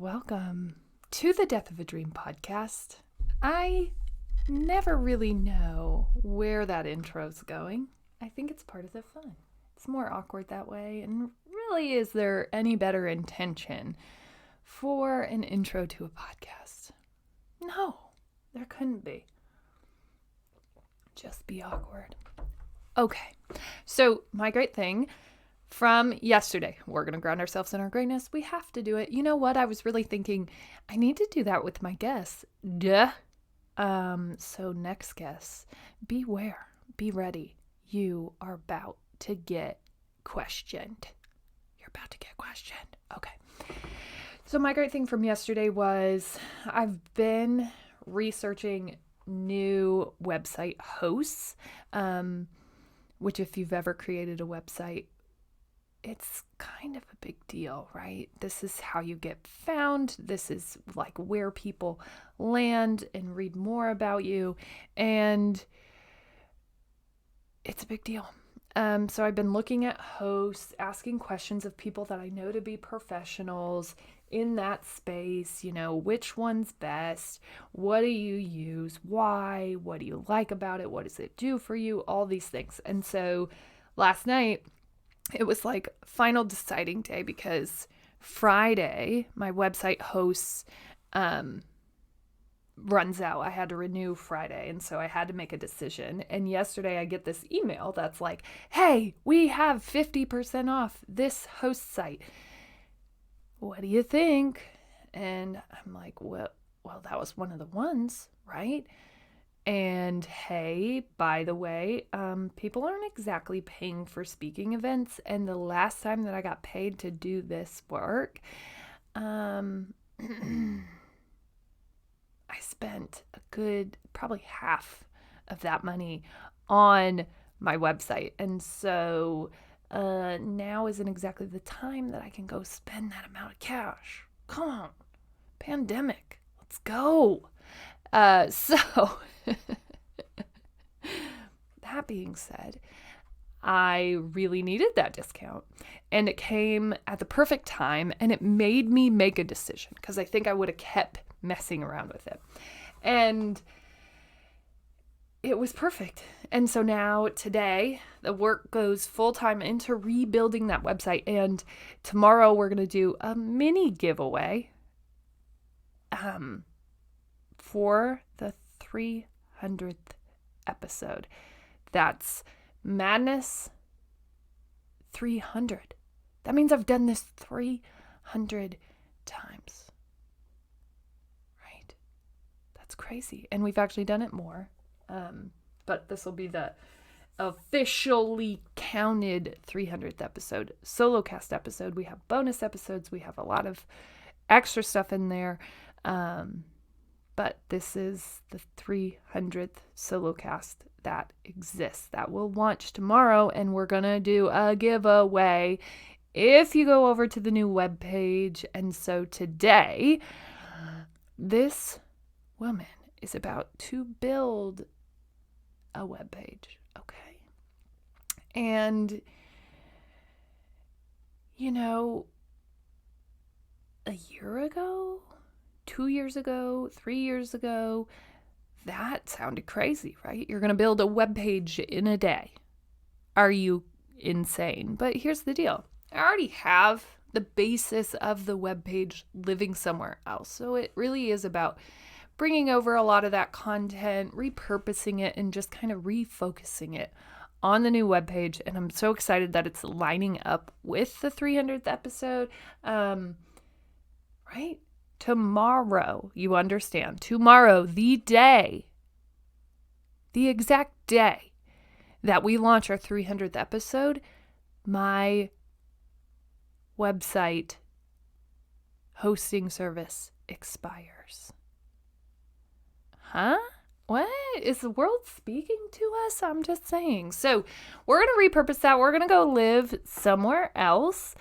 Welcome to the Death of a Dream podcast. I never really know where that intro's going. I think it's part of the fun. It's more awkward that way. And really, is there any better intention for an intro to a podcast? No, there couldn't be. Just be awkward. Okay, so my great thing from yesterday, we're going to ground ourselves in our greatness. We have to do it. You know what? I was really thinking I need to do that with my guests. Duh. So next guest, beware, be ready. You are about to get questioned. You're about to get questioned. Okay. So my great thing from yesterday was I've been researching new website hosts, which if you've ever created a website, it's kind of a big deal, right? This is how you get found. This is like where people land and read more about you. And it's a big deal. So I've been looking at hosts, asking questions of people that I know to be professionals in that space. You know, which one's best? What do you use? Why? What do you like about it? What does it do for you? All these things. And so last night, it was like final deciding day because Friday, my website hosts runs out. I had to renew Friday, and so I had to make a decision. And yesterday I get this email that's like, hey, we have 50% off this host site. What do you think? And I'm like, well, that was one of the ones, right? And hey, by the way, people aren't exactly paying for speaking events. And the last time that I got paid to do this work, I spent a good, probably half of that money on my website. And so now isn't exactly the time that I can go spend that amount of cash. Come on, pandemic, let's go. So that being said, I really needed that discount and it came at the perfect time and it made me make a decision because I think I would have kept messing around with it. And it was perfect. And so now today the work goes full time into rebuilding that website. And tomorrow we're going to do a mini giveaway. For the 300th episode. That's Madness 300. That means I've done this 300 times. Right? That's crazy. And we've actually done it more. But this will be the officially counted 300th episode, solo cast episode. We have bonus episodes. We have a lot of extra stuff in there. But this is the 300th solo cast that exists. That will launch tomorrow, and we're going to do a giveaway if you go over to the new webpage. And so today, this woman is about to build a webpage, okay? And, you know, a year ago, 2 years ago, 3 years ago, that sounded crazy, right? You're going to build a web page in a day. Are you insane? But here's the deal. I already have the basis of the web page living somewhere else. So it really is about bringing over a lot of that content, repurposing it, and just kind of refocusing it on the new web page. And I'm so excited that it's lining up with the 300th episode. Right? Tomorrow, you understand, tomorrow, the exact day that we launch our 300th episode, my website hosting service expires. Huh? What? Is the world speaking to us? I'm just saying. So we're going to repurpose that. We're going to go live somewhere else.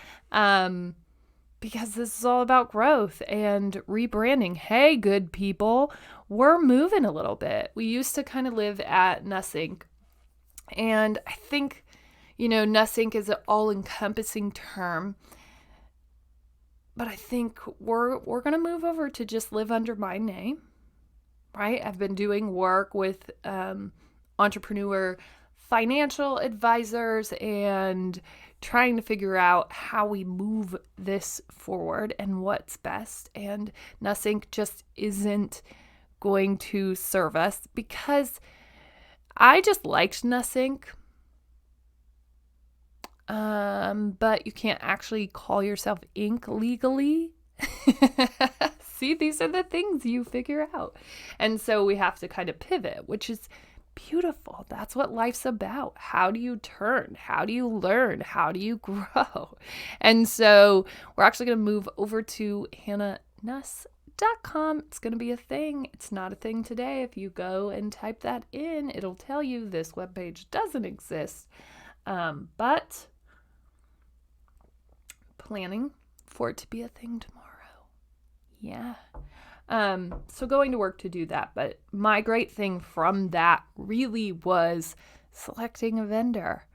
Because this is all about growth and rebranding. Hey, good people, we're moving a little bit. We used to kind of live at Nuss Inc. And I think, Nuss Inc. is an all-encompassing term. But I think we're going to move over to just live under my name, right? I've been doing work with entrepreneur financial advisors and trying to figure out how we move this forward and what's best. And Nuss Inc. just isn't going to serve us because I just liked Nuss Inc. But you can't actually call yourself Inc. legally. See, these are the things you figure out. And so we have to kind of pivot, which is beautiful. That's what life's about. How do you turn? How do you learn? How do you grow? And so we're actually going to move over to hannanuss.com. It's going to be a thing. It's not a thing today. If you go and type that in, it'll tell you this webpage doesn't exist. But planning for it to be a thing tomorrow. Yeah. So going to work to do that. But my great thing from that really was selecting a vendor.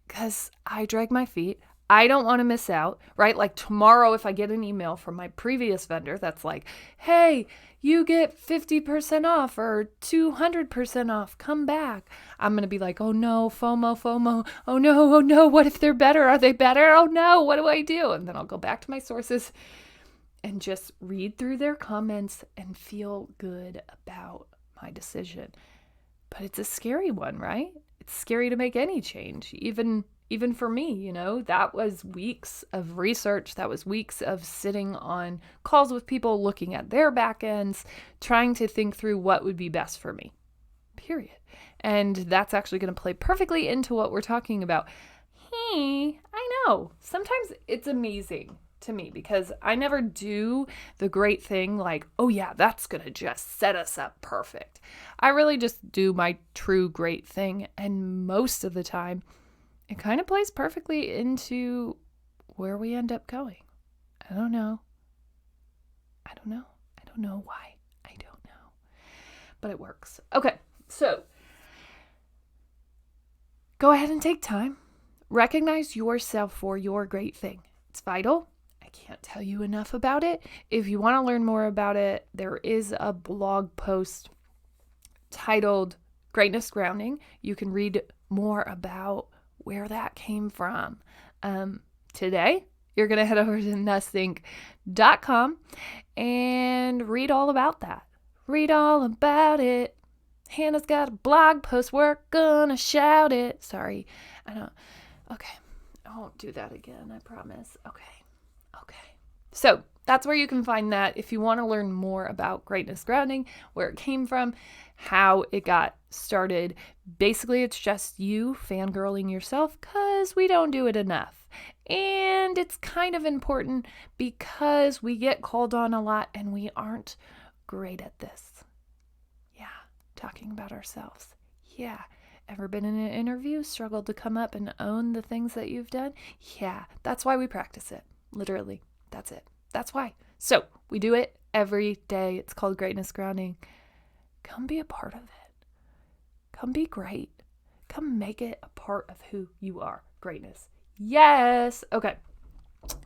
Because I drag my feet. I don't want to miss out, right? Like tomorrow, if I get an email from my previous vendor that's like, hey, you get 50% off or 200% off, come back. I'm going to be like, oh no, FOMO. Oh no, what if they're better? Are they better? Oh no, what do I do? And then I'll go back to my sources and just read through their comments and feel good about my decision. But it's a scary one, right? It's scary to make any change, even for me, that was weeks of research. That was weeks of sitting on calls with people, looking at their back ends, trying to think through what would be best for me, period. And that's actually going to play perfectly into what we're talking about. Hey, I know. Sometimes it's amazing to me because I never do the great thing like, oh yeah, that's going to just set us up perfect. I really just do my true great thing. And most of the time, it kind of plays perfectly into where we end up going. I don't know why. I don't know. But it works. Okay, so go ahead and take time. Recognize yourself for your great thing. It's vital. I can't tell you enough about it. If you want to learn more about it, there is a blog post titled Greatness Grounding. You can read more about where that came from. Today, you're going to head over to nussinc.com and read all about that. Read all about it. Hannah's got a blog post. We're gonna shout it. Sorry. Okay. I won't do that again. I promise. Okay. So that's where you can find that if you want to learn more about greatness grounding, where it came from, how it got started. Basically, it's just you fangirling yourself because we don't do it enough. And it's kind of important because we get called on a lot and we aren't great at this. Yeah, talking about ourselves. Yeah. Ever been in an interview, struggled to come up and own the things that you've done? Yeah, that's why we practice it. Literally. That's it. That's why. So we do it every day. It's called greatness grounding. Come be a part of it. Come be great. Come make it a part of who you are. Greatness. Yes. Okay.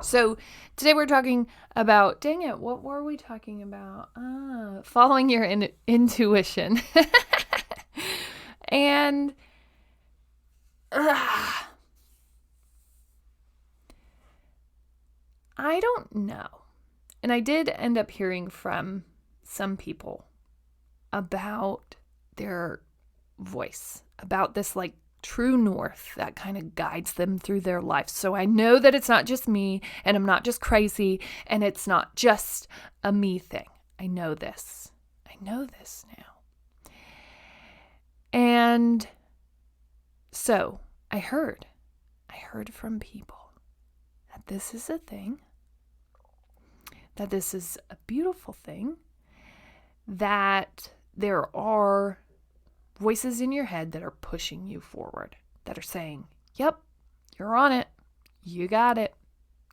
So today we're talking about, dang it, what were we talking about? Following your intuition. And I don't know. And I did end up hearing from some people about their voice, about this like true north that kind of guides them through their life. So I know that it's not just me and I'm not just crazy and it's not just a me thing. I know this. I know this now. And so I heard from people that this is a thing, that this is a beautiful thing, that there are voices in your head that are pushing you forward, that are saying, yep, you're on it. You got it.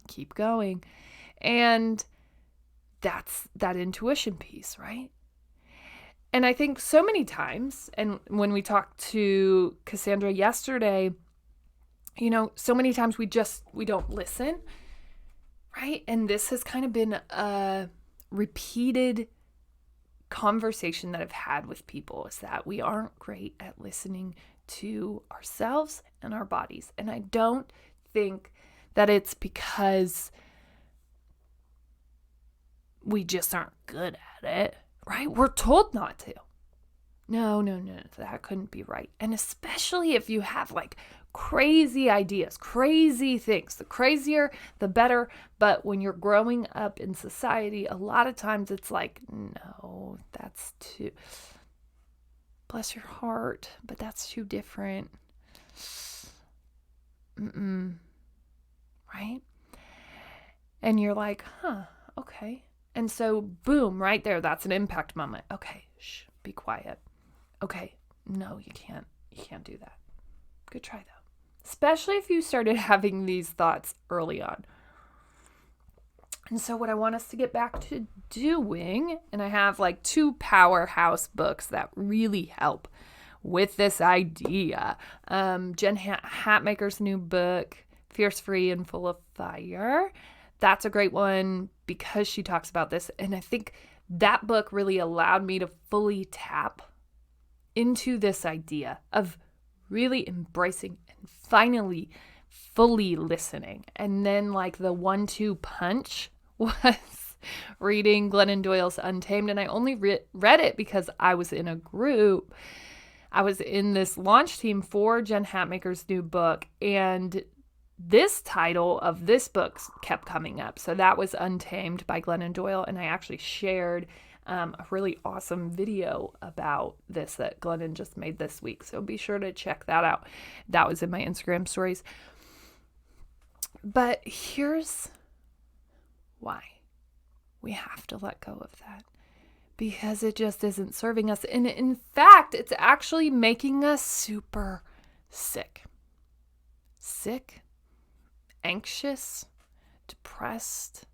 Keep going. And that's that intuition piece, right? And I think so many times, and when we talked to Cassandra yesterday, so many times we don't listen. right? And this has kind of been a repeated conversation that I've had with people, is that we aren't great at listening to ourselves and our bodies. And I don't think that it's because we just aren't good at it, right? We're told not to. No, that couldn't be right. And especially if you have like crazy ideas, crazy things, the crazier, the better. But when you're growing up in society, a lot of times it's like, no, that's too, bless your heart, but that's too different. Right? And you're like, okay. And so boom, right there, that's an impact moment. Okay, shh, be quiet. Okay, no, you can't do that. Good try though. Especially if you started having these thoughts early on. And so what I want us to get back to doing, and I have like 2 powerhouse books that really help with this idea. Jen Hatmaker's new book, Fierce, Free, and Full of Fire. That's a great one because she talks about this. And I think that book really allowed me to fully tap into this idea of really embracing and finally fully listening. And then like the 1-2 punch was reading Glennon Doyle's Untamed. And I only read it because I was in a group. I was in this launch team for Jen Hatmaker's new book, and this title of this book kept coming up. So that was Untamed by Glennon Doyle. And I actually shared a really awesome video about this that Glennon just made this week. So be sure to check that out. That was in my Instagram stories. But here's why we have to let go of that. Because it just isn't serving us. And in fact, it's actually making us super sick. Sick, anxious, depressed.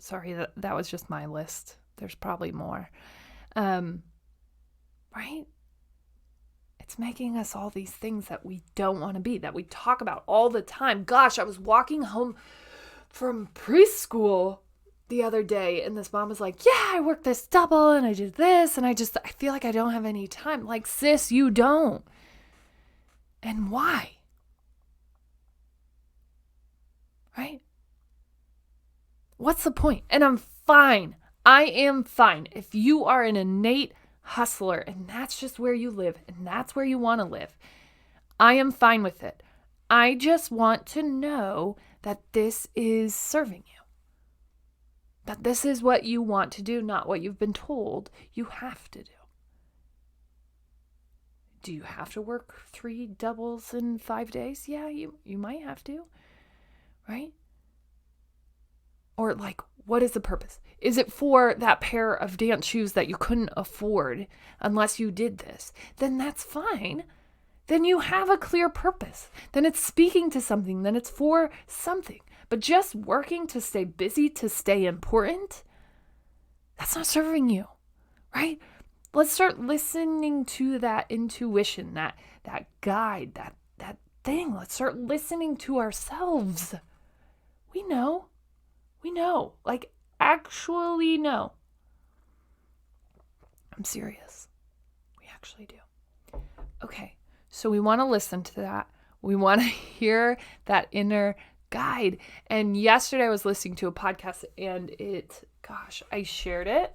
Sorry, that was just my list. There's probably more. Right? It's making us all these things that we don't want to be, that we talk about all the time. Gosh, I was walking home from preschool the other day, and this mom was like, yeah, I worked this double, and I did this, and I feel like I don't have any time. Like, sis, you don't. And why? Right? What's the point? And I'm fine. I am fine. If you are an innate hustler and that's just where you live and that's where you want to live, I am fine with it. I just want to know that this is serving you. That this is what you want to do, not what you've been told you have to do. Do you have to work 3 doubles in 5 days? Yeah, you might have to, right? Or like, what is the purpose? Is it for that pair of dance shoes that you couldn't afford unless you did this? Then that's fine. Then you have a clear purpose. Then it's speaking to something. Then it's for something. But just working to stay busy, to stay important, that's not serving you, right? Let's start listening to that intuition, that guide, that thing. Let's start listening to ourselves. We know. Like, actually know. I'm serious. We actually do. Okay, so we want to listen to that. We want to hear that inner guide. And yesterday I was listening to a podcast and I shared it.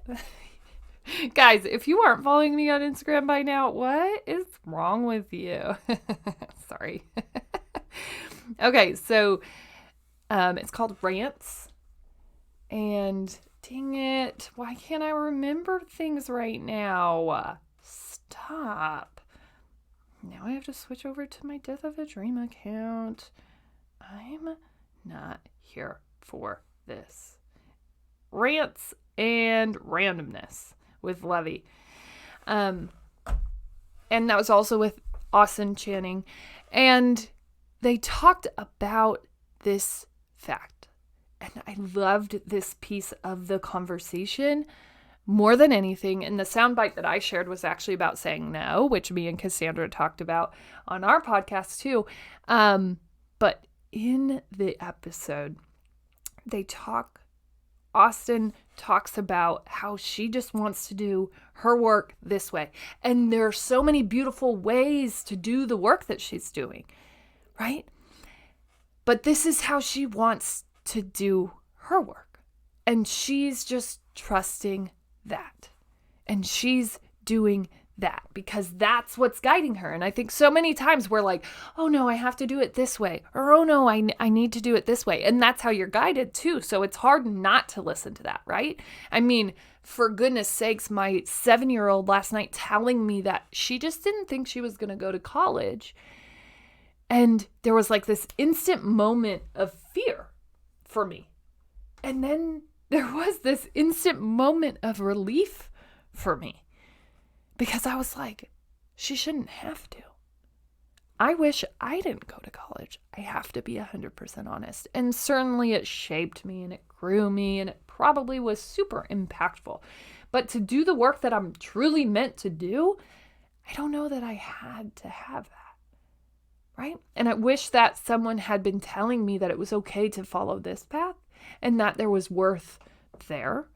Guys, if you aren't following me on Instagram by now, what is wrong with you? Sorry. Okay, so it's called Rants. And dang it, why can't I remember things right now? Stop. Now I have to switch over to my Death of a Dream account. I'm not here for this. Rants and Randomness with Levy. And that was also with Austin Channing. And they talked about this fact. And I loved this piece of the conversation more than anything. And the soundbite that I shared was actually about saying no, which me and Cassandra talked about on our podcast too. But in the episode, Austin talks about how she just wants to do her work this way. And there are so many beautiful ways to do the work that she's doing, right? But this is how she wants to do her work. And she's just trusting that. And she's doing that because that's what's guiding her. And I think so many times we're like, oh no, I have to do it this way. Or, oh no, I need to do it this way. And that's how you're guided too. So it's hard not to listen to that, right? I mean, for goodness sakes, my 7-year-old last night telling me that she just didn't think she was going to go to college. And there was like this instant moment of fear for me. And then there was this instant moment of relief for me. Because I was like, she shouldn't have to. I wish I didn't go to college. I have to be 100% honest. And certainly it shaped me and it grew me and it probably was super impactful. But to do the work that I'm truly meant to do, I don't know that I had to have that. Right? And I wish that someone had been telling me that it was okay to follow this path and that there was worth there.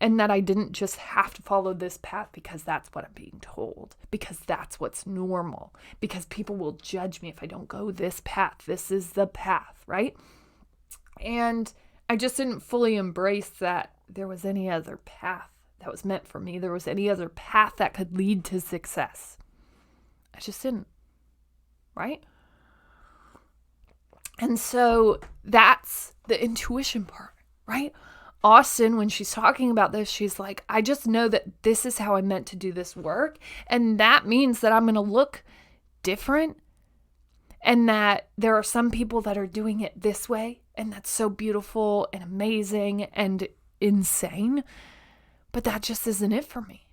And that I didn't just have to follow this path because that's what I'm being told, because that's what's normal, because people will judge me if I don't go this path. This is the path, right? And I just didn't fully embrace that there was any other path that was meant for me. There was any other path that could lead to success. I just didn't, right? And so that's the intuition part, right? Austin, when she's talking about this, she's like, I just know that this is how I'm meant to do this work. And that means that I'm going to look different and that there are some people that are doing it this way. And that's so beautiful and amazing and insane. But that just isn't it for me.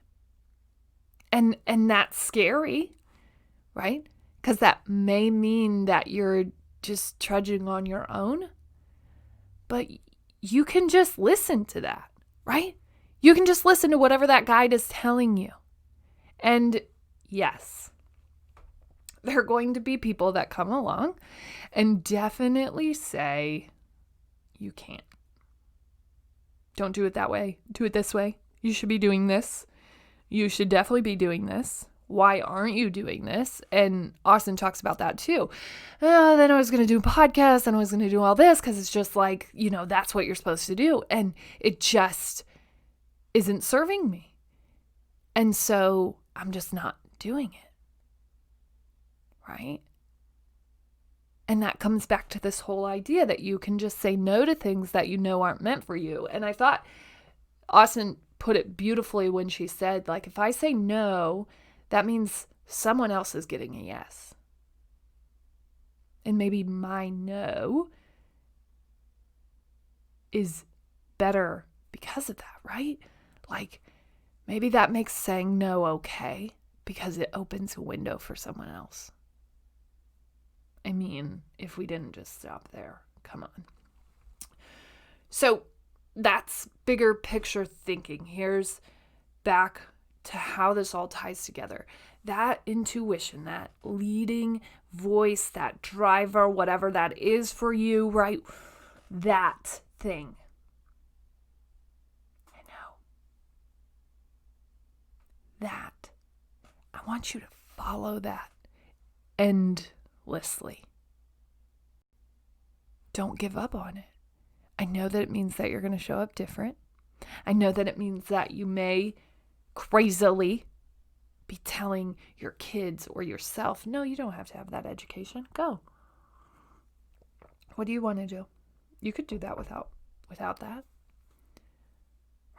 And that's scary, right? Because that may mean that you're just trudging on your own. But you can just listen to that, right? You can just listen to whatever that guide is telling you. And yes, there are going to be people that come along and definitely say, you can't. Don't do it that way. Do it this way. You should be doing this. You should definitely be doing this. Why aren't you doing this? And Austin talks about that too. Then I was going to do a podcast and I was going to do all this because it's just like, that's what you're supposed to do. And it just isn't serving me. And so I'm just not doing it. Right? And that comes back to this whole idea that you can just say no to things that you know aren't meant for you. And I thought Austin put it beautifully when she said, like, if I say no, that means someone else is getting a yes. And maybe my no is better because of that, right? Like, maybe that makes saying no okay because it opens a window for someone else. I mean, if we didn't just stop there, come on. So that's bigger picture thinking. Here's back to how this all ties together. That intuition, that leading voice, that driver, whatever that is for you, right? That thing. I know. That. I want you to follow that endlessly. Don't give up on it. I know that it means that you're going to show up different. I know that it means that you may crazily be telling your kids or yourself, no, you don't have to have that education. Go. What do you want to do? You could do that without that.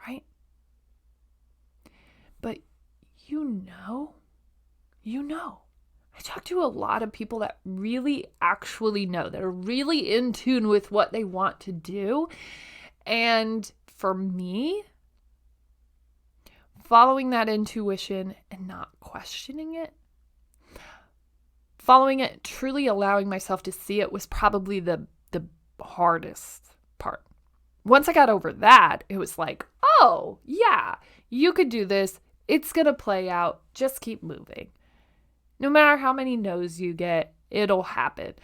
Right? But you know. I talk to a lot of people that really actually know, that are really in tune with what they want to do. And for me, following that intuition and not questioning it, following it, truly allowing myself to see it was probably the hardest part. Once I got over that, it was like, oh, yeah, you could do this. It's going to play out. Just keep moving. No matter how many no's you get, it'll happen.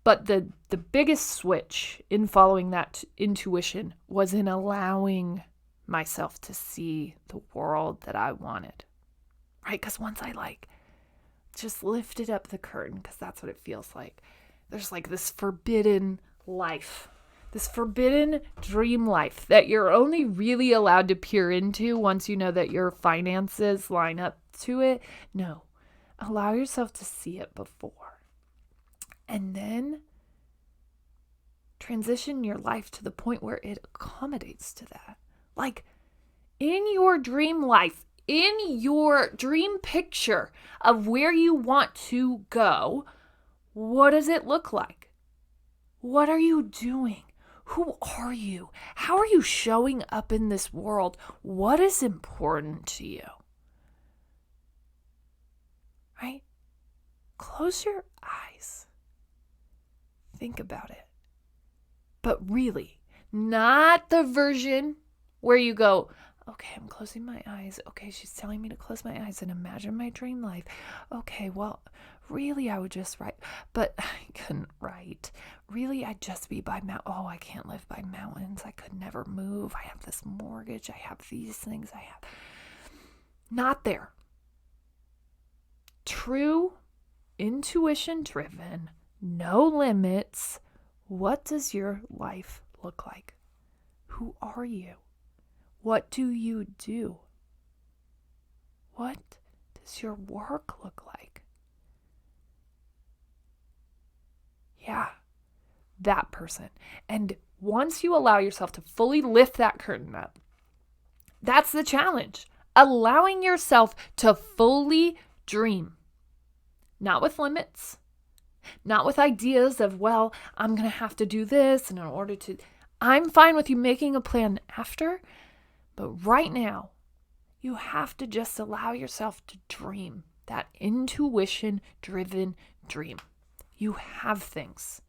But the biggest switch in following that intuition was in allowing myself to see the world that I wanted. Right? Because once I just lifted up the curtain, because that's what it feels like. There's this forbidden life, this forbidden dream life that you're only really allowed to peer into once you know that your finances line up to it. No, allow yourself to see it before. And then transition your life to the point where it accommodates to that. In your dream life, in your dream picture of where you want to go, what does it look like? What are you doing? Who are you? How are you showing up in this world? What is important to you? Right? Close your eyes. Think about it. But really, not the version where you go, okay, I'm closing my eyes. Okay, she's telling me to close my eyes and imagine my dream life. Okay, well, really, I would just write, but I couldn't write. Really, I'd just be by oh, I can't live by mountains. I could never move. I have this mortgage. I have these things. Not there. True, intuition-driven, no limits. What does your life look like? Who are you? What do you do? What does your work look like? Yeah, that person. And once you allow yourself to fully lift that curtain up, that's the challenge. Allowing yourself to fully dream. Not with limits. Not with ideas of, well, I'm going to have to do this and in order to... I'm fine with you making a plan after, but right now, you have to just allow yourself to dream. That intuition-driven dream. You have things.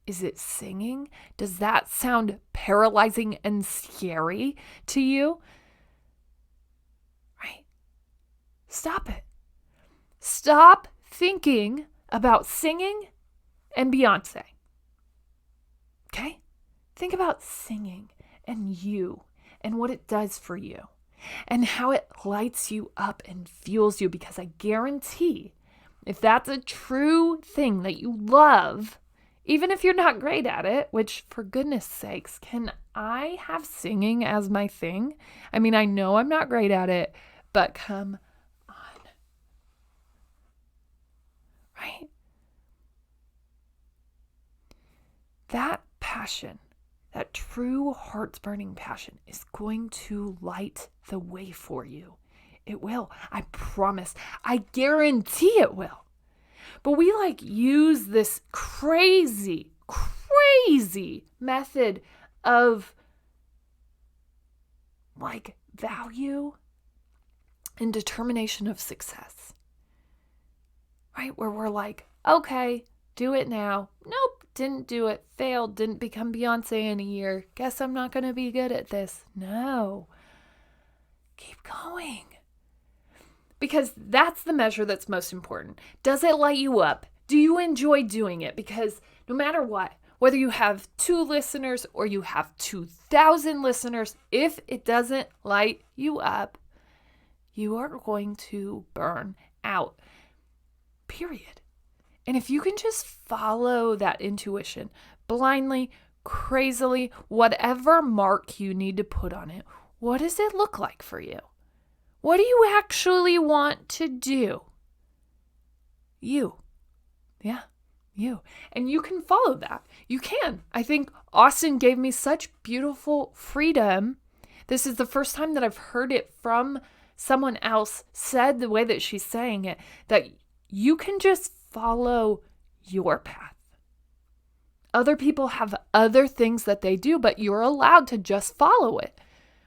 Is it singing? Does that sound paralyzing and scary to you? Right? Stop it. Stop thinking about singing and Beyonce. Okay? Think about singing and you and what it does for you and how it lights you up and fuels you, because I guarantee if that's a true thing that you love, even if you're not great at it, which for goodness sakes, can I have singing as my thing? I mean, I know I'm not great at it, but come on. Right? That passion, that true heart's burning passion is going to light the way for you. It will. I promise. I guarantee it will. But we use this crazy method of value and determination of success. Right? Where we're okay, do it now. Nope, didn't do it, failed, didn't become Beyonce in a year. Guess I'm not going to be good at this. No. Keep going. Because that's the measure that's most important. Does it light you up? Do you enjoy doing it? Because no matter what, whether you have 2 listeners or you have 2,000 listeners, if it doesn't light you up, you are going to burn out. Period. And if you can just follow that intuition blindly, crazily, whatever mark you need to put on it, what does it look like for you? What do you actually want to do? You. Yeah, you. And you can follow that. You can. I think Austin gave me such beautiful freedom. This is the first time that I've heard it from someone else said the way that she's saying it, that you can just follow your path. Other people have other things that they do, but you're allowed to just follow it.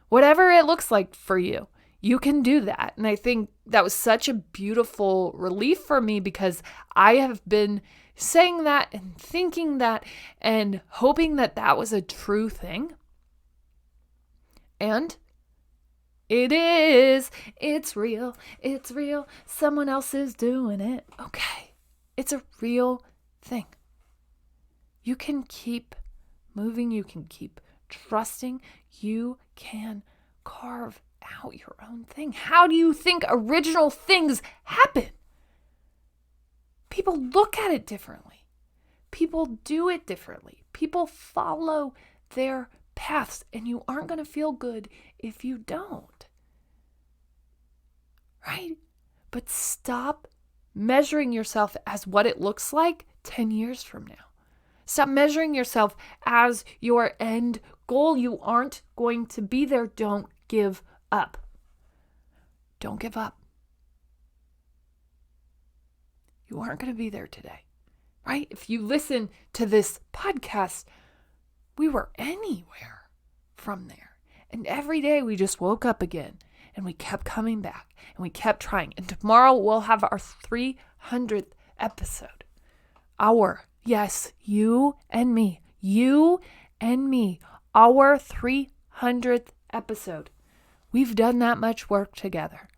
Whatever it looks like for you. You can do that. And I think that was such a beautiful relief for me, because I have been saying that and thinking that and hoping that that was a true thing. And it is. It's real. It's real. Someone else is doing it. Okay. It's a real thing. You can keep moving. You can keep trusting. You can carve out your own thing. How do you think original things happen? People look at it differently. People do it differently. People follow their paths, and you aren't going to feel good if you don't. Right? But stop measuring yourself as what it looks like 10 years from now. Stop measuring yourself as your end goal. You aren't going to be there. Don't give up. Don't give up. You aren't going to be there today, right? If you listen to this podcast, we were anywhere from there. And every day we just woke up again and we kept coming back and we kept trying. And tomorrow we'll have our 300th episode. Yes, you and me, our 300th episode. We've done that much work together,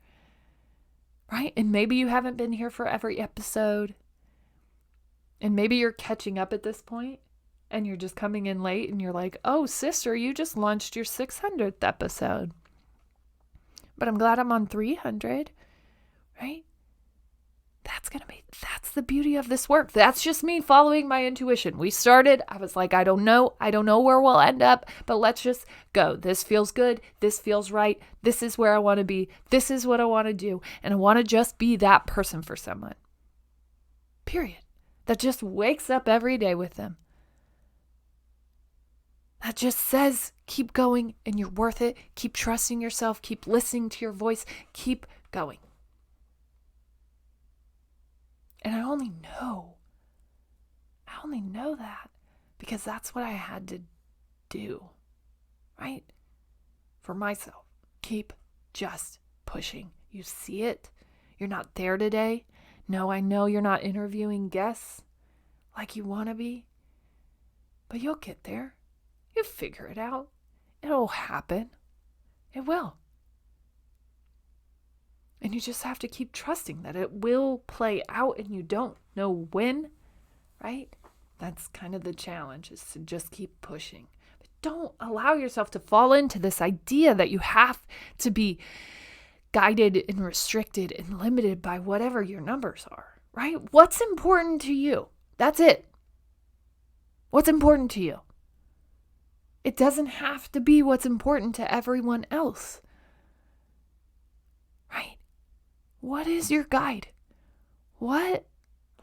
right? And maybe you haven't been here for every episode. And maybe you're catching up at this point and you're just coming in late and you're like, oh, sister, you just launched your 600th episode. But I'm glad I'm on 300, right? That's the beauty of this work. That's just me following my intuition. We started, I was like, I don't know where we'll end up, but let's just go. This feels good. This feels right. This is where I want to be. This is what I want to do. And I want to just be that person for someone. Period. That just wakes up every day with them. That just says, keep going and you're worth it. Keep trusting yourself. Keep listening to your voice. Keep going. And I only know that because that's what I had to do, right? For myself. Keep just pushing. You see it. You're not there today. No, I know you're not interviewing guests like you want to be, but you'll get there. You'll figure it out. It'll happen. It will. And you just have to keep trusting that it will play out and you don't know when, right? That's kind of the challenge, is to just keep pushing. But don't allow yourself to fall into this idea that you have to be guided and restricted and limited by whatever your numbers are, right? What's important to you? That's it. What's important to you? It doesn't have to be what's important to everyone else, right? What is your guide? What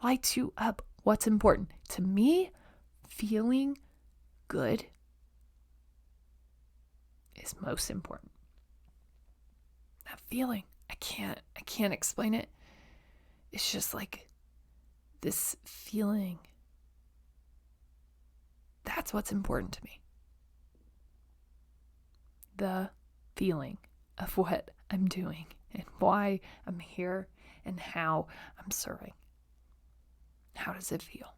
lights you up? What's important? To me, feeling good is most important. That feeling, I can't explain it. It's just like this feeling. That's what's important to me. The feeling of what I'm doing and why I'm here and how I'm serving. How does it feel?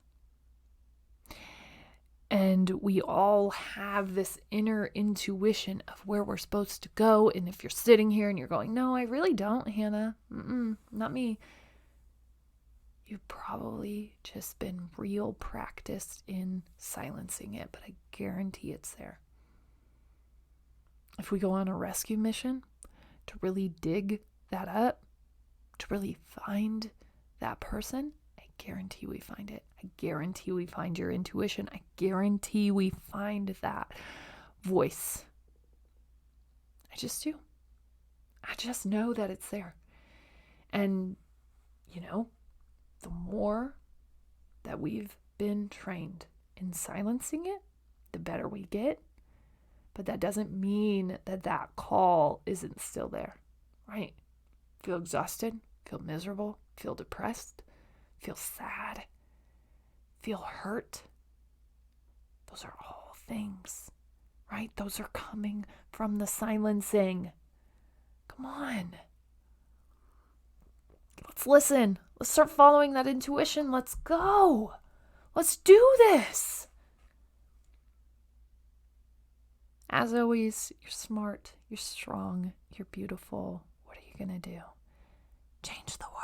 And we all have this inner intuition of where we're supposed to go. And if you're sitting here and you're going, no, I really don't, Hannah. Not me. You've probably just been real practiced in silencing it, but I guarantee it's there. If we go on a rescue mission to really dig that up, to really find that person, I guarantee we find it. I guarantee we find your intuition. I guarantee we find that voice. I just do. I just know that it's there. And, the more that we've been trained in silencing it, the better we get. But that doesn't mean that call isn't still there, right? Feel exhausted, feel miserable, feel depressed, feel sad, feel hurt. Those are all things, right? Those are coming from the silencing. Come on. Let's listen. Let's start following that intuition. Let's go. Let's do this. As always, you're smart, you're strong, you're beautiful. What are you going to do? Change the world.